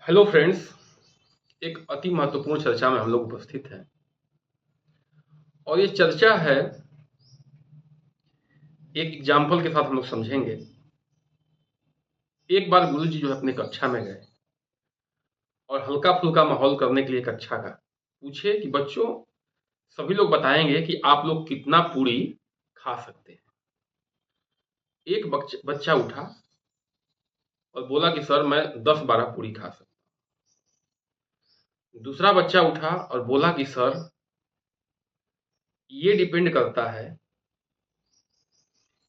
Hello friends. एक अति महत्वपूर्ण चर्चा में हम लोग उपस्थित हैं और ये चर्चा है, एक एग्जाम्पल के साथ हम लोग समझेंगे। एक बार गुरुजी जो है अपने कक्षा में गए और हल्का फुल्का माहौल करने के लिए कक्षा का पूछे कि बच्चों, सभी लोग बताएंगे कि आप लोग कितना पूरी खा सकते हैं। एक बच्चा उठा और बोला कि सर मैं 10-12 पूरी खा सकता हूँ। दूसरा बच्चा उठा और बोला कि सर ये डिपेंड करता है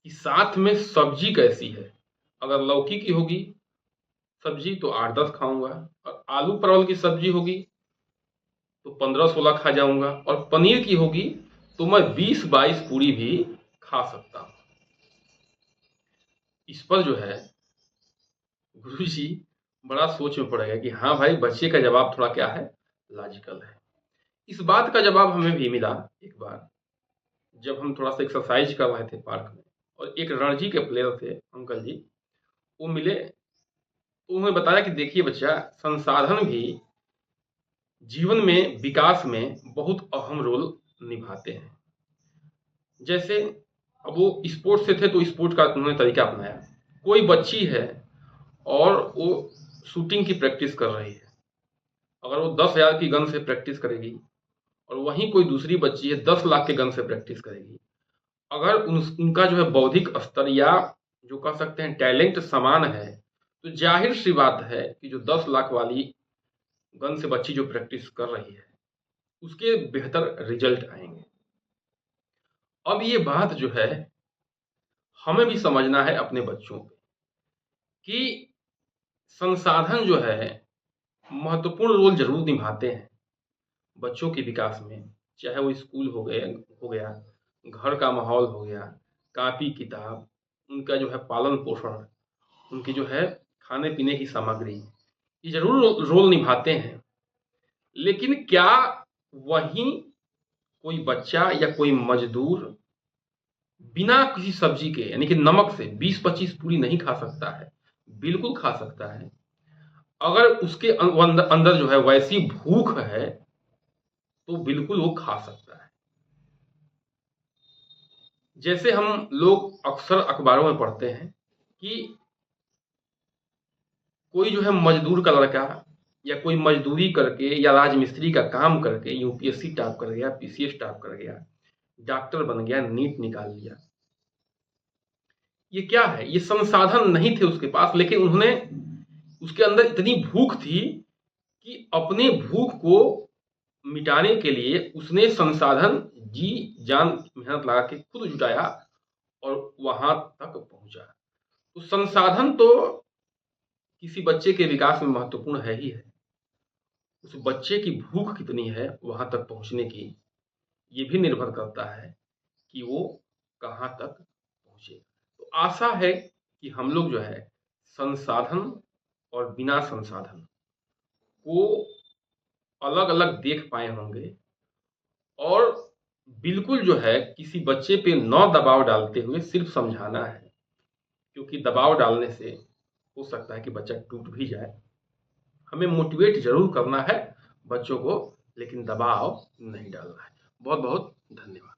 कि साथ में सब्जी कैसी है। अगर लौकी की होगी सब्जी तो 8-10 खाऊंगा, और आलू परवल की सब्जी होगी तो 15-16 खा जाऊंगा, और पनीर की होगी तो मैं 20-22 पूरी भी खा सकता हूं। इस पर जो है गुरुजी बड़ा सोच में पड़ गया कि हाँ भाई, बच्चे का जवाब थोड़ा क्या है, लॉजिकल है। इस बात का जवाब हमें भी मिला एक बार, जब हम थोड़ा सा एक्सरसाइज कर रहे थे पार्क में, और एक रणजी के प्लेयर थे अंकल जी, वो मिले। तो उन्होंने बताया कि देखिए बच्चा, संसाधन भी जीवन में विकास में बहुत अहम रोल निभाते हैं। जैसे अब वो स्पोर्ट्स से थे तो स्पोर्ट का उन्होंने तरीका अपनाया। कोई बच्ची है और वो शूटिंग की प्रैक्टिस कर रही है, अगर वो 10,000 की गन से प्रैक्टिस करेगी और वहीं कोई दूसरी बच्ची है 10 लाख के गन से प्रैक्टिस करेगी, अगर उनका जो है बौद्धिक स्तर या जो कह सकते हैं टैलेंट समान है, तो जाहिर सी बात है कि जो 10 लाख वाली गन से बच्ची जो प्रैक्टिस कर रही है उसके बेहतर रिजल्ट आएंगे। अब ये बात जो है हमें भी समझना है अपने बच्चों पे कि संसाधन जो है महत्वपूर्ण रोल जरूर निभाते हैं बच्चों के विकास में। चाहे वो स्कूल हो गया, घर का माहौल हो गया, कापी किताब, उनका जो है पालन पोषण, उनकी जो है खाने पीने की सामग्री, ये जरूर रोल निभाते हैं। लेकिन क्या वही कोई बच्चा या कोई मजदूर बिना किसी सब्जी के यानी कि नमक से 20-25 पूरी नहीं खा सकता है? बिल्कुल खा सकता है। अगर उसके अंदर जो है वैसी भूख है तो बिल्कुल वो खा सकता है। जैसे हम लोग अक्सर अखबारों में पढ़ते हैं कि कोई जो है मजदूर का लड़का या कोई मजदूरी करके या राजमिस्त्री का काम करके यूपीएससी टॉप कर गया, पीसीएस टॉप कर गया, डॉक्टर बन गया, नीट निकाल लिया। ये क्या है? ये संसाधन नहीं थे उसके पास, लेकिन उन्होंने, उसके अंदर इतनी भूख थी कि अपने भूख को मिटाने के लिए उसने संसाधन जी जान मेहनत लगा के खुद जुटाया और वहां तक पहुंचा। तो संसाधन तो किसी बच्चे के विकास में महत्वपूर्ण है ही है। उस बच्चे की भूख कितनी है वहां तक पहुंचने की, ये भी निर्भर करता है कि वो कहाँ तक पहुंचे। तो आशा है कि हम लोग जो है संसाधन और बिना संसाधन को अलग अलग देख पाए होंगे, और बिल्कुल जो है किसी बच्चे पे न दबाव डालते हुए सिर्फ समझाना है, क्योंकि दबाव डालने से हो सकता है कि बच्चा टूट भी जाए। हमें मोटिवेट जरूर करना है बच्चों को, लेकिन दबाव नहीं डालना है। बहुत बहुत धन्यवाद।